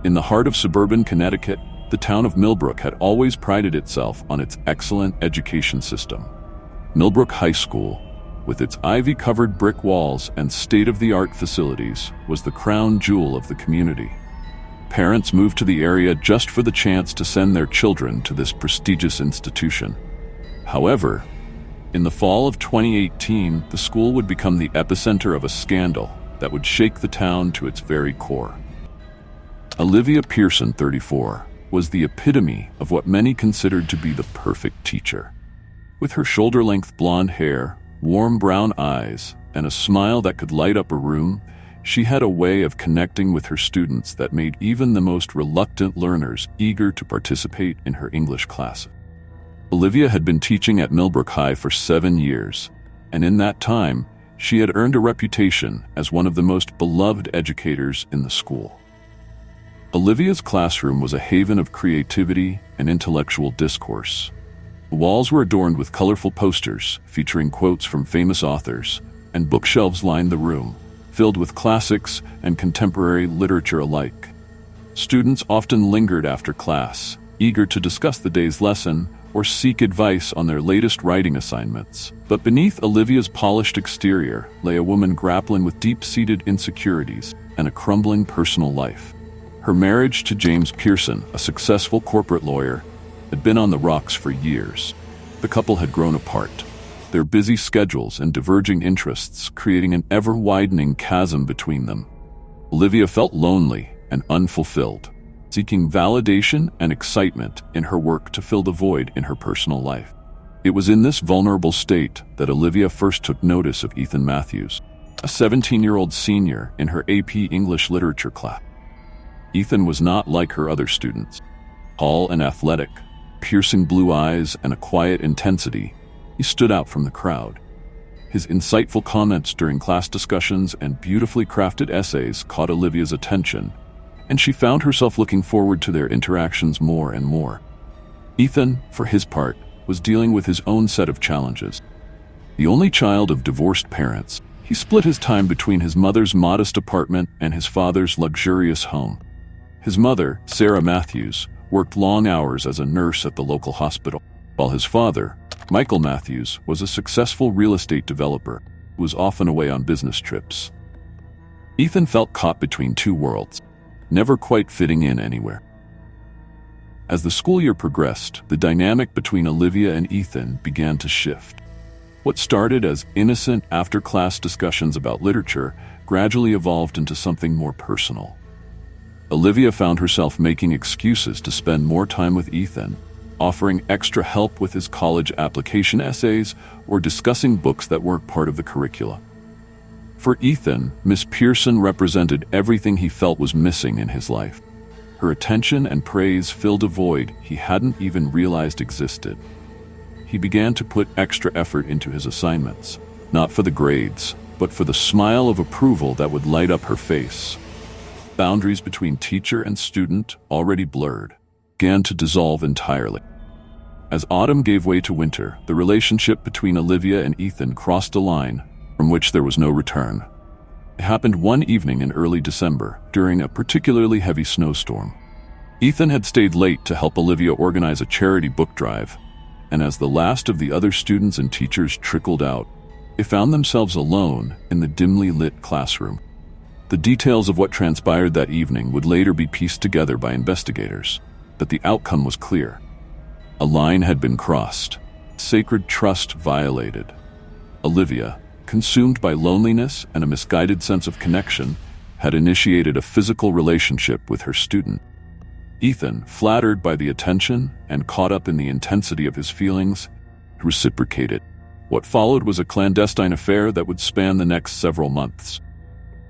In the heart of suburban Connecticut, the town of Millbrook had always prided itself on its excellent education system. Millbrook High School, with its ivy-covered brick walls and state-of-the-art facilities, was the crown jewel of the community. Parents moved to the area just for the chance to send their children to this prestigious institution. However, in the fall of 2018, the school would become the epicenter of a scandal that would shake the town to its very core. Olivia Pearson, 34, was the epitome of what many considered to be the perfect teacher. With her shoulder-length blonde hair, warm brown eyes, and a smile that could light up a room, she had a way of connecting with her students that made even the most reluctant learners eager to participate in her English classes. Olivia had been teaching at Millbrook High for 7 years, and in that time, she had earned a reputation as one of the most beloved educators in the school. Olivia's classroom was a haven of creativity and intellectual discourse. The walls were adorned with colorful posters featuring quotes from famous authors, and bookshelves lined the room, filled with classics and contemporary literature alike. Students often lingered after class, eager to discuss the day's lesson or seek advice on their latest writing assignments. But beneath Olivia's polished exterior lay a woman grappling with deep-seated insecurities and a crumbling personal life. Her marriage to James Pearson, a successful corporate lawyer, had been on the rocks for years. The couple had grown apart, their busy schedules and diverging interests creating an ever-widening chasm between them. Olivia felt lonely and unfulfilled, seeking validation and excitement in her work to fill the void in her personal life. It was in this vulnerable state that Olivia first took notice of Ethan Matthews, a 17-year-old senior in her AP English literature class. Ethan was not like her other students. Tall and athletic, piercing blue eyes and a quiet intensity, he stood out from the crowd. His insightful comments during class discussions and beautifully crafted essays caught Olivia's attention, and she found herself looking forward to their interactions more and more. Ethan, for his part, was dealing with his own set of challenges. The only child of divorced parents, he split his time between his mother's modest apartment and his father's luxurious home. His mother, Sarah Matthews, worked long hours as a nurse at the local hospital, while his father, Michael Matthews, was a successful real estate developer who was often away on business trips. Ethan felt caught between two worlds, never quite fitting in anywhere. As the school year progressed, the dynamic between Olivia and Ethan began to shift. What started as innocent after-class discussions about literature gradually evolved into something more personal. Olivia found herself making excuses to spend more time with Ethan, offering extra help with his college application essays or discussing books that weren't part of the curricula. For Ethan, Miss Pearson represented everything he felt was missing in his life. Her attention and praise filled a void he hadn't even realized existed. He began to put extra effort into his assignments, not for the grades, but for the smile of approval that would light up her face. Boundaries between teacher and student, already blurred, began to dissolve entirely. As autumn gave way to winter, the relationship between Olivia and Ethan crossed a line from which there was no return. It happened one evening in early December, during a particularly heavy snowstorm. Ethan had stayed late to help Olivia organize a charity book drive, and as the last of the other students and teachers trickled out, they found themselves alone in the dimly lit classroom. The details of what transpired that evening would later be pieced together by investigators, but the outcome was clear. A line had been crossed, sacred trust violated. Olivia, consumed by loneliness and a misguided sense of connection, had initiated a physical relationship with her student. Ethan, flattered by the attention and caught up in the intensity of his feelings, reciprocated. What followed was a clandestine affair that would span the next several months.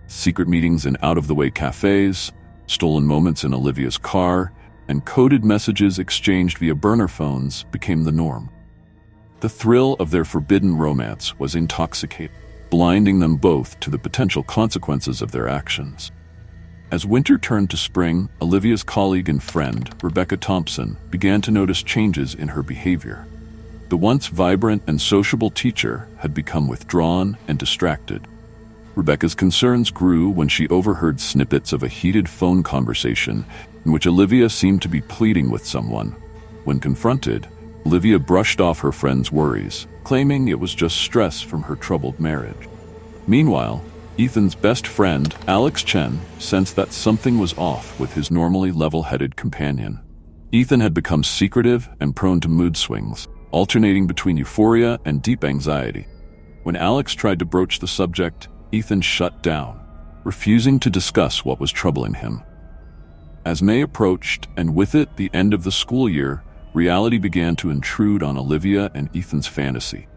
Secret meetings in out-of-the-way cafes, stolen moments in Olivia's car, and coded messages exchanged via burner phones became the norm. The thrill of their forbidden romance was intoxicating, blinding them both to the potential consequences of their actions. As winter turned to spring, Olivia's colleague and friend, Rebecca Thompson, began to notice changes in her behavior. The once vibrant and sociable teacher had become withdrawn and distracted. Rebecca's concerns grew when she overheard snippets of a heated phone conversation in which Olivia seemed to be pleading with someone. When confronted, Olivia brushed off her friend's worries, claiming it was just stress from her troubled marriage. Meanwhile, Ethan's best friend, Alex Chen, sensed that something was off with his normally level-headed companion. Ethan had become secretive and prone to mood swings, alternating between euphoria and deep anxiety. When Alex tried to broach the subject, Ethan shut down, refusing to discuss what was troubling him. As May approached, and with it the end of the school year, reality began to intrude on Olivia and Ethan's fantasy.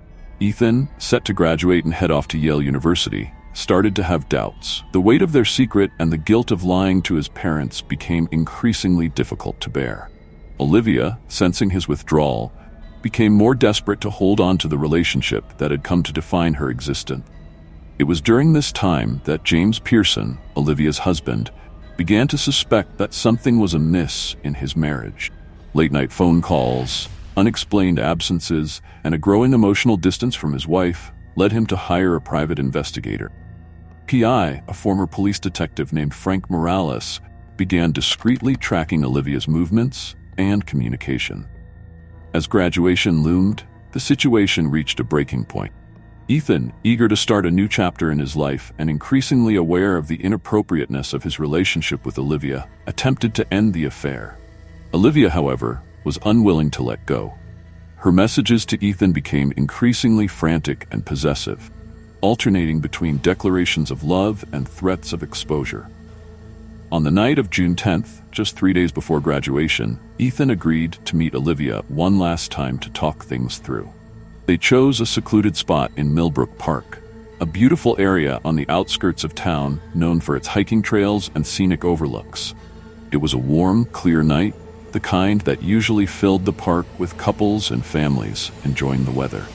Ethan, set to graduate and head off to Yale University, started to have doubts. The weight of their secret and the guilt of lying to his parents became increasingly difficult to bear. Olivia, sensing his withdrawal, became more desperate to hold on to the relationship that had come to define her existence. It was during this time that James Pearson, Olivia's husband, began to suspect that something was amiss in his marriage. Late-night phone calls, unexplained absences, and a growing emotional distance from his wife led him to hire a private investigator. PI, a former police detective named Frank Morales, began discreetly tracking Olivia's movements and communication. As graduation loomed, the situation reached a breaking point. Ethan, eager to start a new chapter in his life and increasingly aware of the inappropriateness of his relationship with Olivia, attempted to end the affair. Olivia, however, was unwilling to let go. Her messages to Ethan became increasingly frantic and possessive, alternating between declarations of love and threats of exposure. On the night of June 10th, just 3 days before graduation, Ethan agreed to meet Olivia one last time to talk things through. They chose a secluded spot in Millbrook Park, a beautiful area on the outskirts of town known for its hiking trails and scenic overlooks. It was a warm, clear night, the kind that usually filled the park with couples and families enjoying the weather.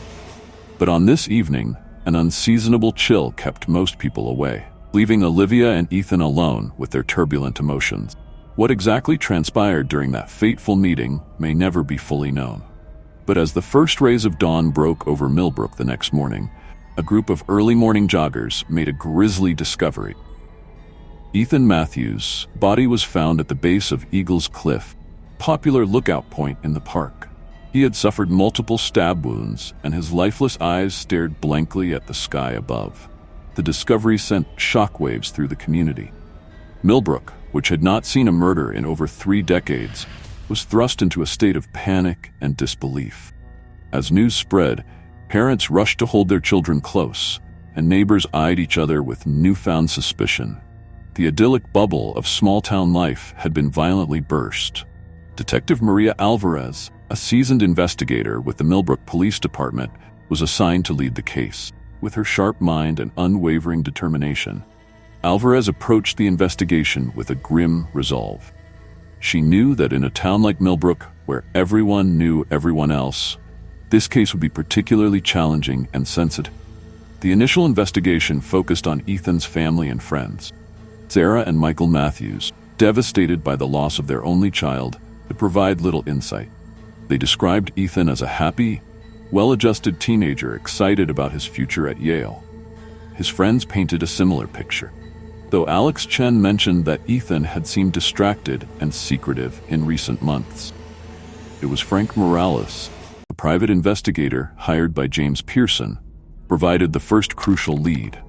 But on this evening, an unseasonable chill kept most people away, leaving Olivia and Ethan alone with their turbulent emotions. What exactly transpired during that fateful meeting may never be fully known. But as the first rays of dawn broke over Millbrook the next morning, a group of early morning joggers made a grisly discovery. Ethan Matthews' body was found at the base of Eagles Cliff, a popular lookout point in the park. He had suffered multiple stab wounds, and his lifeless eyes stared blankly at the sky above. The discovery sent shockwaves through the community. Millbrook, which had not seen a murder in over 3 decades, was thrust into a state of panic and disbelief. As news spread, parents rushed to hold their children close, and neighbors eyed each other with newfound suspicion. The idyllic bubble of small-town life had been violently burst. Detective Maria Alvarez, a seasoned investigator with the Millbrook Police Department, was assigned to lead the case. With her sharp mind and unwavering determination, Alvarez approached the investigation with a grim resolve. She knew that in a town like Millbrook, where everyone knew everyone else, this case would be particularly challenging and sensitive. The initial investigation focused on Ethan's family and friends. Sarah and Michael Matthews, devastated by the loss of their only child, could provide little insight. They described Ethan as a happy, well-adjusted teenager excited about his future at Yale. His friends painted a similar picture, though Alex Chen mentioned that Ethan had seemed distracted and secretive in recent months. It was Frank Morales, a private investigator hired by James Pearson, provided the first crucial lead.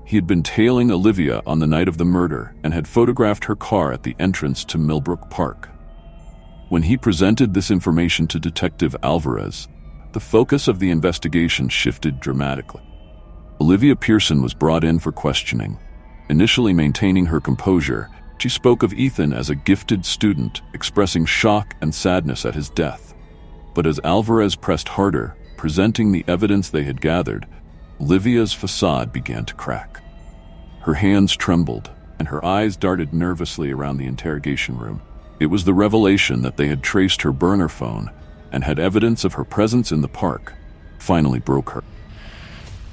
He had been tailing Olivia on the night of the murder and had photographed her car at the entrance to Millbrook Park. When he presented this information to Detective Alvarez, the focus of the investigation shifted dramatically. Olivia Pearson was brought in for questioning. Initially maintaining her composure, she spoke of Ethan as a gifted student, expressing shock and sadness at his death. But as Alvarez pressed harder, presenting the evidence they had gathered, Olivia's facade began to crack. Her hands trembled, and her eyes darted nervously around the interrogation room. It was the revelation that they had traced her burner phone and had evidence of her presence in the park finally broke her.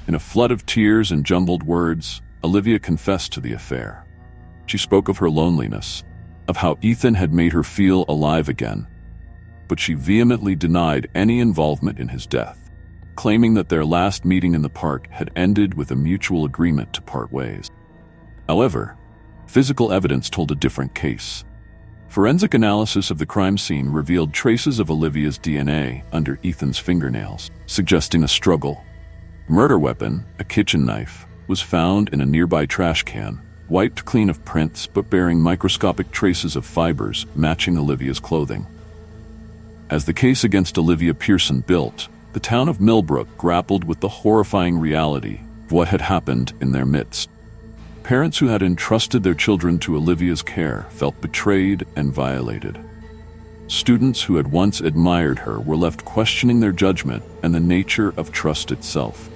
In a flood of tears and jumbled words, Olivia confessed to the affair. She spoke of her loneliness, of how Ethan had made her feel alive again, but she vehemently denied any involvement in his death. claiming that their last meeting in the park had ended with a mutual agreement to part ways. However, physical evidence told a different case. Forensic analysis of the crime scene revealed traces of Olivia's DNA under Ethan's fingernails, suggesting a struggle. The murder weapon, a kitchen knife, was found in a nearby trash can, wiped clean of prints but bearing microscopic traces of fibers matching Olivia's clothing. As the case against Olivia Pearson built, the town of Millbrook grappled with the horrifying reality of what had happened in their midst. Parents who had entrusted their children to Olivia's care felt betrayed and violated. Students who had once admired her were left questioning their judgment and the nature of trust itself.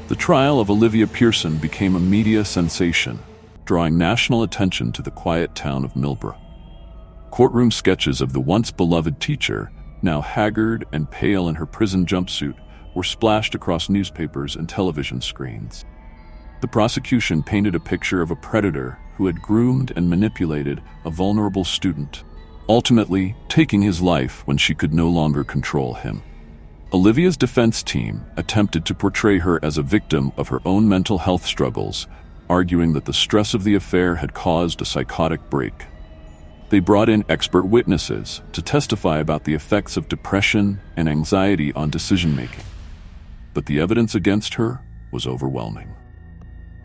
The trial of Olivia Pearson became a media sensation, drawing national attention to the quiet town of Millbrook. Courtroom sketches of the once beloved teacher, now haggard and pale in her prison jumpsuit, were splashed across newspapers and television screens. The prosecution painted a picture of a predator who had groomed and manipulated a vulnerable student, ultimately taking his life when she could no longer control him. Olivia's defense team attempted to portray her as a victim of her own mental health struggles, arguing that the stress of the affair had caused a psychotic break. They brought in expert witnesses to testify about the effects of depression and anxiety on decision-making. But the evidence against her was overwhelming.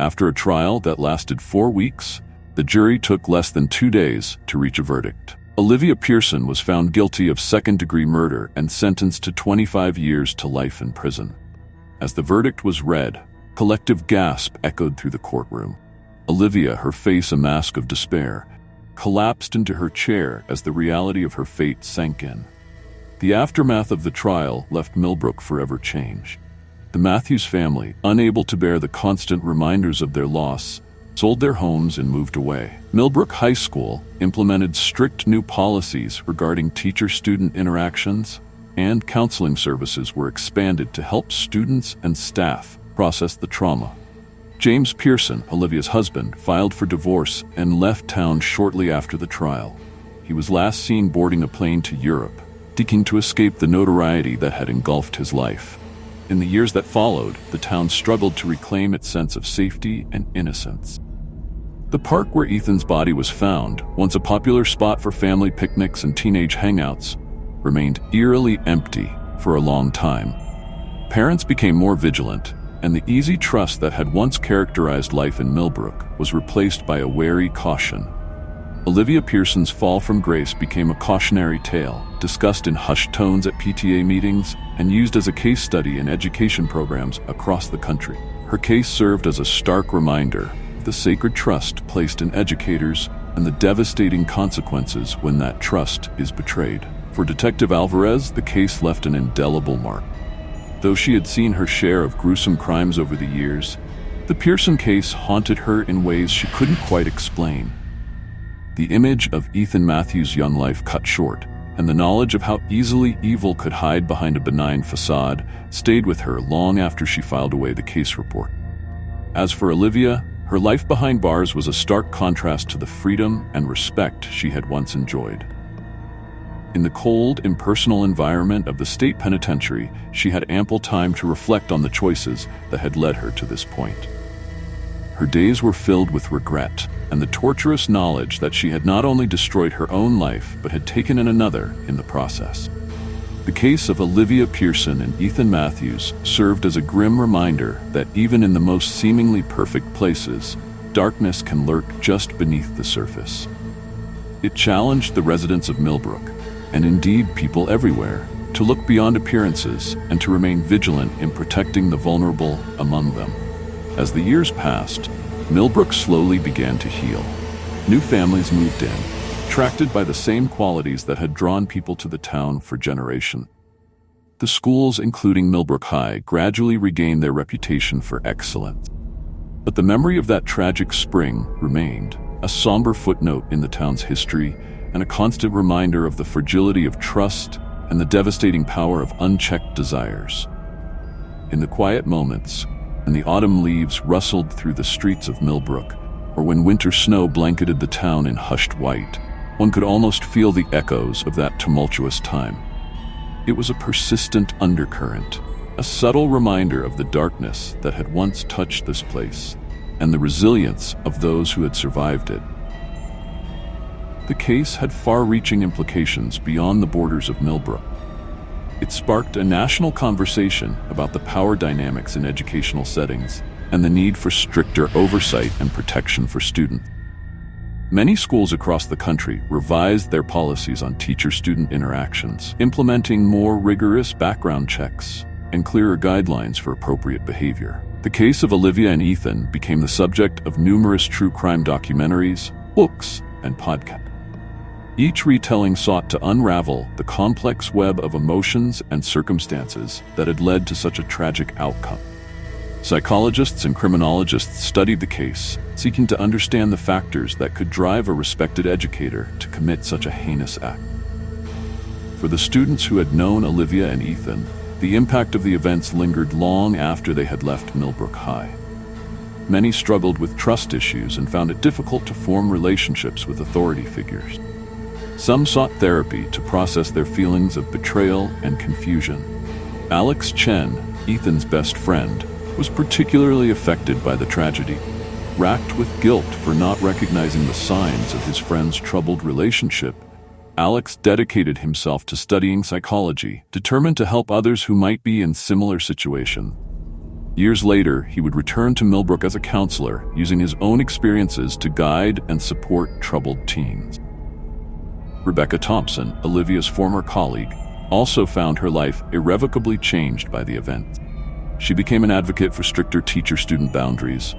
After a trial that lasted 4 weeks, the jury took less than 2 days to reach a verdict. Olivia Pearson was found guilty of second-degree murder and sentenced to 25 years to life in prison. As the verdict was read, collective gasp echoed through the courtroom. Olivia, her face a mask of despair, collapsed into her chair as the reality of her fate sank in. The aftermath of the trial left Millbrook forever changed. The Matthews family, unable to bear the constant reminders of their loss, sold their homes and moved away. Millbrook High School implemented strict new policies regarding teacher-student interactions, and counseling services were expanded to help students and staff process the trauma. James Pearson, Olivia's husband, filed for divorce and left town shortly after the trial. He was last seen boarding a plane to Europe, seeking to escape the notoriety that had engulfed his life. In the years that followed, the town struggled to reclaim its sense of safety and innocence. The park where Ethan's body was found, once a popular spot for family picnics and teenage hangouts, remained eerily empty for a long time. Parents became more vigilant, and the easy trust that had once characterized life in Millbrook was replaced by a wary caution. Olivia Pearson's fall from grace became a cautionary tale, discussed in hushed tones at PTA meetings and used as a case study in education programs across the country. Her case served as a stark reminder of the sacred trust placed in educators and the devastating consequences when that trust is betrayed. For Detective Alvarez, the case left an indelible mark. Though she had seen her share of gruesome crimes over the years, the Pearson case haunted her in ways she couldn't quite explain. The image of Ethan Matthews' young life cut short, and the knowledge of how easily evil could hide behind a benign facade stayed with her long after she filed away the case report. As for Olivia, her life behind bars was a stark contrast to the freedom and respect she had once enjoyed. In the cold, impersonal environment of the state penitentiary, she had ample time to reflect on the choices that had led her to this point. Her days were filled with regret and the torturous knowledge that she had not only destroyed her own life, but had taken in another in the process. The case of Olivia Pearson and Ethan Matthews served as a grim reminder that even in the most seemingly perfect places, darkness can lurk just beneath the surface. It challenged the residents of Millbrook, and indeed people everywhere, to look beyond appearances and to remain vigilant in protecting the vulnerable among them. As the years passed, Millbrook slowly began to heal. New families moved in, attracted by the same qualities that had drawn people to the town for generations. The schools, including Millbrook High, gradually regained their reputation for excellence. But the memory of that tragic spring remained, a somber footnote in the town's history and a constant reminder of the fragility of trust and the devastating power of unchecked desires. In the quiet moments, when the autumn leaves rustled through the streets of Millbrook, or when winter snow blanketed the town in hushed white, one could almost feel the echoes of that tumultuous time. It was a persistent undercurrent, a subtle reminder of the darkness that had once touched this place and the resilience of those who had survived it. The case had far-reaching implications beyond the borders of Millbrook. It sparked a national conversation about the power dynamics in educational settings and the need for stricter oversight and protection for students. Many schools across the country revised their policies on teacher-student interactions, implementing more rigorous background checks and clearer guidelines for appropriate behavior. The case of Olivia and Ethan became the subject of numerous true crime documentaries, books, and podcasts. Each retelling sought to unravel the complex web of emotions and circumstances that had led to such a tragic outcome. Psychologists and criminologists studied the case, seeking to understand the factors that could drive a respected educator to commit such a heinous act. For the students who had known Olivia and Ethan, the impact of the events lingered long after they had left Millbrook High. Many struggled with trust issues and found it difficult to form relationships with authority figures. Some sought therapy to process their feelings of betrayal and confusion. Alex Chen, Ethan's best friend, was particularly affected by the tragedy. Racked with guilt for not recognizing the signs of his friend's troubled relationship, Alex dedicated himself to studying psychology, determined to help others who might be in similar situations. Years later, he would return to Millbrook as a counselor, using his own experiences to guide and support troubled teens. Rebecca Thompson, Olivia's former colleague, also found her life irrevocably changed by the event. She became an advocate for stricter teacher-student boundaries,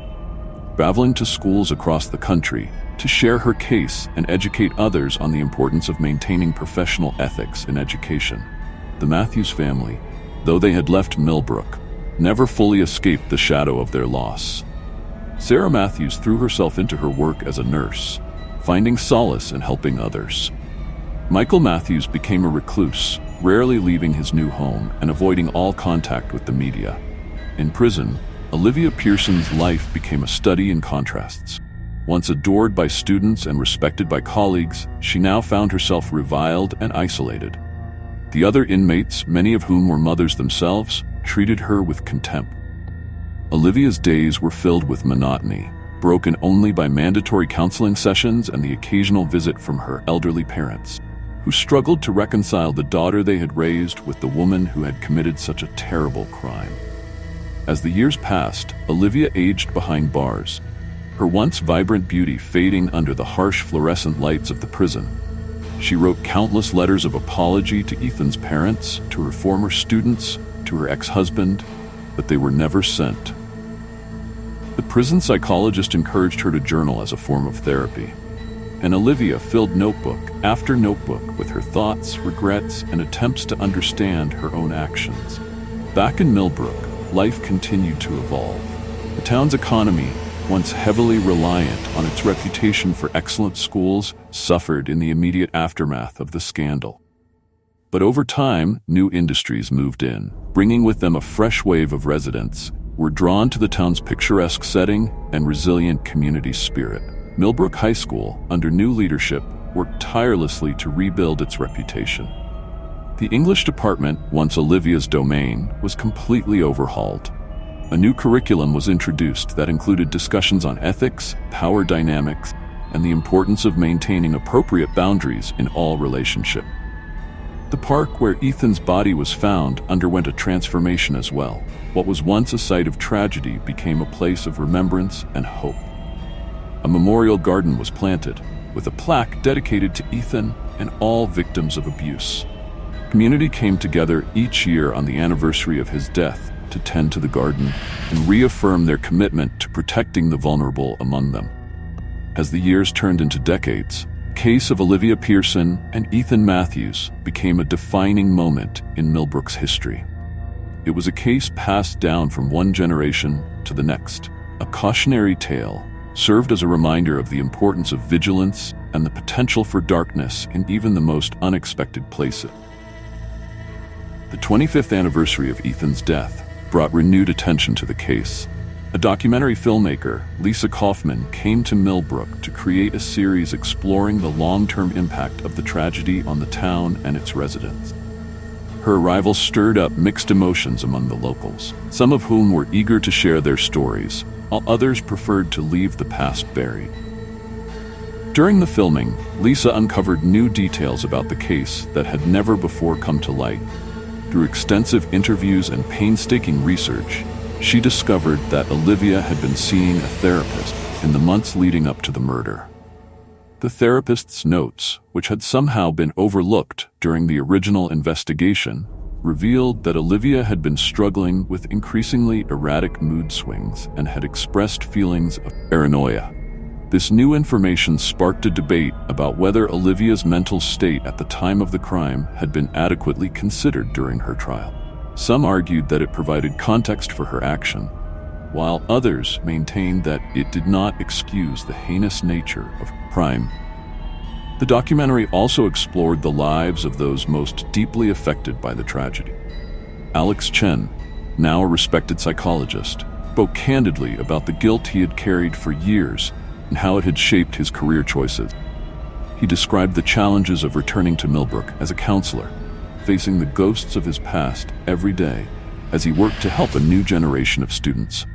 traveling to schools across the country to share her case and educate others on the importance of maintaining professional ethics in education. The Matthews family, though they had left Millbrook, never fully escaped the shadow of their loss. Sarah Matthews threw herself into her work as a nurse, finding solace in helping others. Michael Matthews became a recluse, rarely leaving his new home and avoiding all contact with the media. In prison, Olivia Pearson's life became a study in contrasts. Once adored by students and respected by colleagues, she now found herself reviled and isolated. The other inmates, many of whom were mothers themselves, treated her with contempt. Olivia's days were filled with monotony, broken only by mandatory counseling sessions and the occasional visit from her elderly parents, who struggled to reconcile the daughter they had raised with the woman who had committed such a terrible crime. As the years passed, Olivia aged behind bars, her once vibrant beauty fading under the harsh fluorescent lights of the prison. She wrote countless letters of apology to Ethan's parents, to her former students, to her ex-husband, but they were never sent. The prison psychologist encouraged her to journal as a form of therapy, and Olivia filled notebook after notebook with her thoughts, regrets, and attempts to understand her own actions. Back in Millbrook, life continued to evolve. The town's economy, once heavily reliant on its reputation for excellent schools, suffered in the immediate aftermath of the scandal. But over time, new industries moved in, bringing with them a fresh wave of residents who were drawn to the town's picturesque setting and resilient community spirit. Millbrook High School, under new leadership, worked tirelessly to rebuild its reputation. The English department, once Olivia's domain, was completely overhauled. A new curriculum was introduced that included discussions on ethics, power dynamics, and the importance of maintaining appropriate boundaries in all relationships. The park where Ethan's body was found underwent a transformation as well. What was once a site of tragedy became a place of remembrance and hope. A memorial garden was planted, with a plaque dedicated to Ethan and all victims of abuse. Community came together each year on the anniversary of his death to tend to the garden and reaffirm their commitment to protecting the vulnerable among them. As the years turned into decades, the case of Olivia Pearson and Ethan Matthews became a defining moment in Millbrook's history. It was a case passed down from one generation to the next, a cautionary tale served as a reminder of the importance of vigilance and the potential for darkness in even the most unexpected places. The 25th anniversary of Ethan's death brought renewed attention to the case. A documentary filmmaker, Lisa Kaufman, came to Millbrook to create a series exploring the long-term impact of the tragedy on the town and its residents. Her arrival stirred up mixed emotions among the locals, some of whom were eager to share their stories, while others preferred to leave the past buried. During the filming, Lisa uncovered new details about the case that had never before come to light. Through extensive interviews and painstaking research, she discovered that Olivia had been seeing a therapist in the months leading up to the murder. The therapist's notes, which had somehow been overlooked during the original investigation, revealed that Olivia had been struggling with increasingly erratic mood swings and had expressed feelings of paranoia. This new information sparked a debate about whether Olivia's mental state at the time of the crime had been adequately considered during her trial. Some argued that it provided context for her action, while others maintained that it did not excuse the heinous nature of crime. The documentary also explored the lives of those most deeply affected by the tragedy. Alex Chen, now a respected psychologist, spoke candidly about the guilt he had carried for years and how it had shaped his career choices. He described the challenges of returning to Millbrook as a counselor, facing the ghosts of his past every day as he worked to help a new generation of students.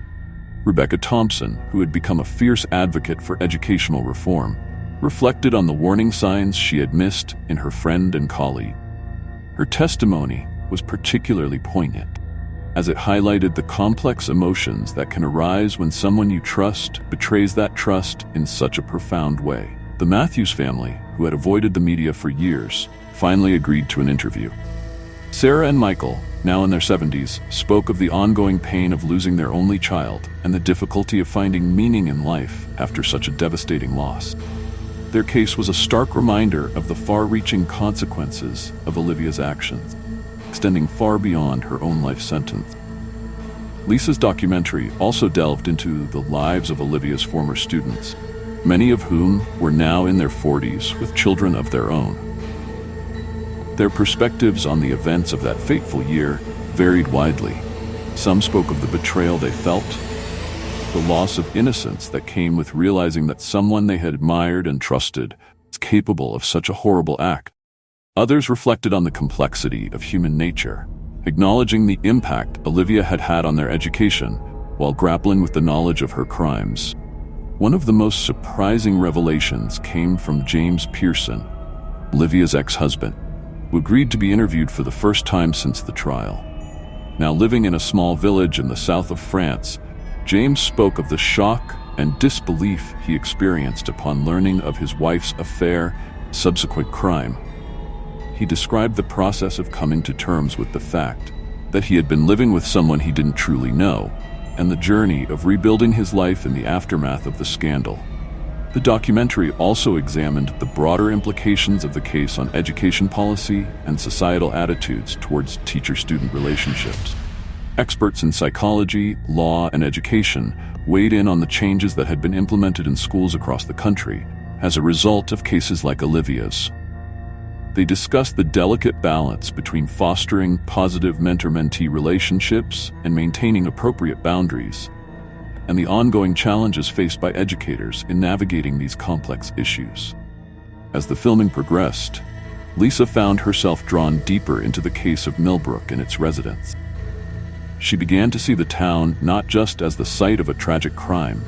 Rebecca Thompson, who had become a fierce advocate for educational reform, reflected on the warning signs she had missed in her friend and colleague. Her testimony was particularly poignant, as it highlighted the complex emotions that can arise when someone you trust betrays that trust in such a profound way. The Matthews family, who had avoided the media for years, finally agreed to an interview. Sarah and Michael, now in their 70s, spoke of the ongoing pain of losing their only child and the difficulty of finding meaning in life after such a devastating loss. Their case was a stark reminder of the far-reaching consequences of Olivia's actions, extending far beyond her own life sentence. Lisa's documentary also delved into the lives of Olivia's former students, many of whom were now in their 40s with children of their own. Their perspectives on the events of that fateful year varied widely. Some spoke of the betrayal they felt, the loss of innocence that came with realizing that someone they had admired and trusted was capable of such a horrible act. Others reflected on the complexity of human nature, acknowledging the impact Olivia had had on their education while grappling with the knowledge of her crimes. One of the most surprising revelations came from James Pearson, Olivia's ex-husband, who agreed to be interviewed for the first time since the trial. Now living in a small village in the south of France, James spoke of the shock and disbelief he experienced upon learning of his wife's affair and subsequent crime. He described the process of coming to terms with the fact that he had been living with someone he didn't truly know, and the journey of rebuilding his life in the aftermath of the scandal. The documentary also examined the broader implications of the case on education policy and societal attitudes towards teacher-student relationships. Experts in psychology, law, and education weighed in on the changes that had been implemented in schools across the country as a result of cases like Olivia's. They discussed the delicate balance between fostering positive mentor-mentee relationships and maintaining appropriate boundaries, and the ongoing challenges faced by educators in navigating these complex issues. As the filming progressed, Lisa found herself drawn deeper into the case of Millbrook and its residents. She began to see the town not just as the site of a tragic crime,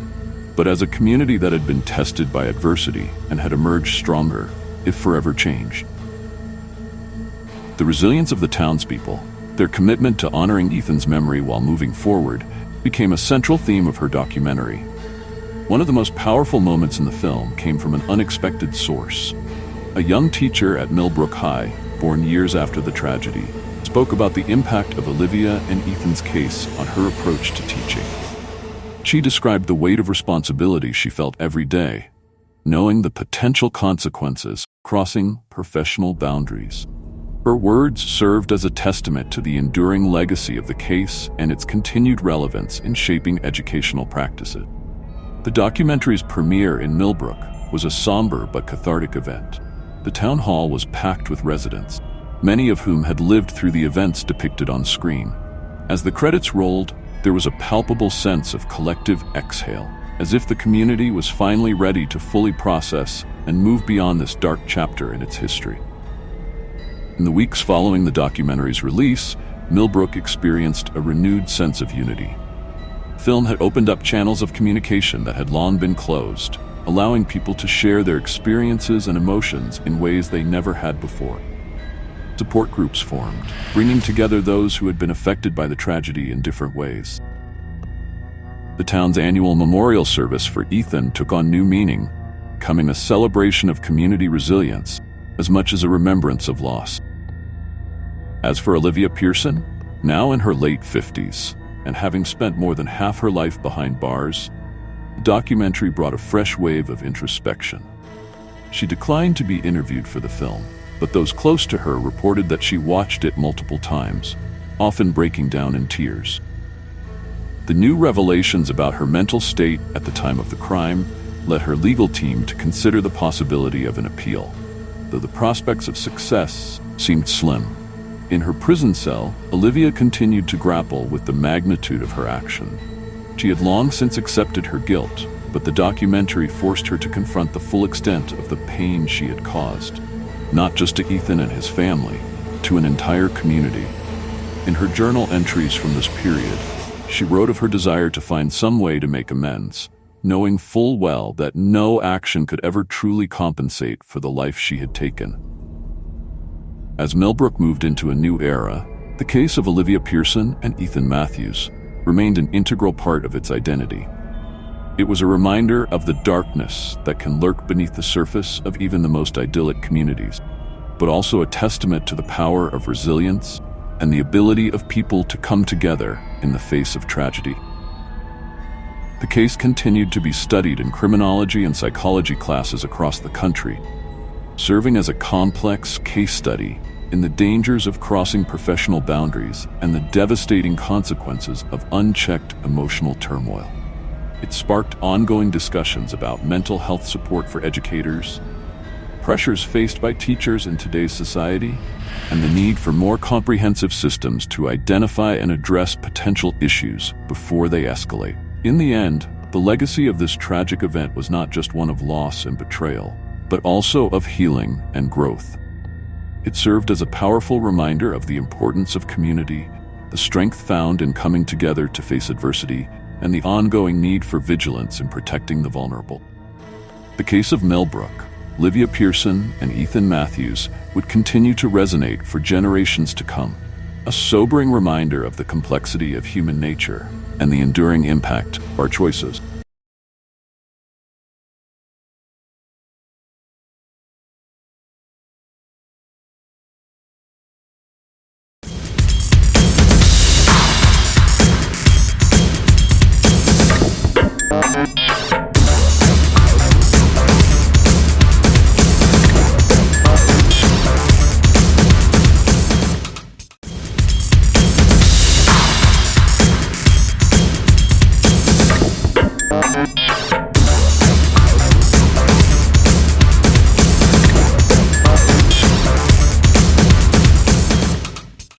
but as a community that had been tested by adversity and had emerged stronger, if forever changed. The resilience of the townspeople, their commitment to honoring Ethan's memory while moving forward, became a central theme of her documentary. One of the most powerful moments in the film came from an unexpected source. A young teacher at Millbrook High, born years after the tragedy, spoke about the impact of Olivia and Ethan's case on her approach to teaching. She described the weight of responsibility she felt every day, knowing the potential consequences crossing professional boundaries. Her words served as a testament to the enduring legacy of the case and its continued relevance in shaping educational practices. The documentary's premiere in Millbrook was a somber but cathartic event. The town hall was packed with residents, many of whom had lived through the events depicted on screen. As the credits rolled, there was a palpable sense of collective exhale, as if the community was finally ready to fully process and move beyond this dark chapter in its history. In the weeks following the documentary's release, Millbrook experienced a renewed sense of unity. Film had opened up channels of communication that had long been closed, allowing people to share their experiences and emotions in ways they never had before. Support groups formed, bringing together those who had been affected by the tragedy in different ways. The town's annual memorial service for Ethan took on new meaning, becoming a celebration of community resilience as much as a remembrance of loss. As for Olivia Pearson, now in her late 50s, and having spent more than half her life behind bars, the documentary brought a fresh wave of introspection. She declined to be interviewed for the film, but those close to her reported that she watched it multiple times, often breaking down in tears. The new revelations about her mental state at the time of the crime led her legal team to consider the possibility of an appeal, though the prospects of success seemed slim. In her prison cell, Olivia continued to grapple with the magnitude of her action. She had long since accepted her guilt, but the documentary forced her to confront the full extent of the pain she had caused, not just to Ethan and his family, to an entire community. In her journal entries from this period, she wrote of her desire to find some way to make amends, knowing full well that no action could ever truly compensate for the life she had taken. As Millbrook moved into a new era, the case of Olivia Pearson and Ethan Matthews remained an integral part of its identity. It was a reminder of the darkness that can lurk beneath the surface of even the most idyllic communities, but also a testament to the power of resilience and the ability of people to come together in the face of tragedy. The case continued to be studied in criminology and psychology classes across the country, serving as a complex case study in the dangers of crossing professional boundaries and the devastating consequences of unchecked emotional turmoil. It sparked ongoing discussions about mental health support for educators, pressures faced by teachers in today's society, and the need for more comprehensive systems to identify and address potential issues before they escalate. In the end, the legacy of this tragic event was not just one of loss and betrayal, but also of healing and growth. It served as a powerful reminder of the importance of community, the strength found in coming together to face adversity, and the ongoing need for vigilance in protecting the vulnerable. The case of Millbrook, Olivia Pearson, and Ethan Matthews would continue to resonate for generations to come, a sobering reminder of the complexity of human nature and the enduring impact of our choices.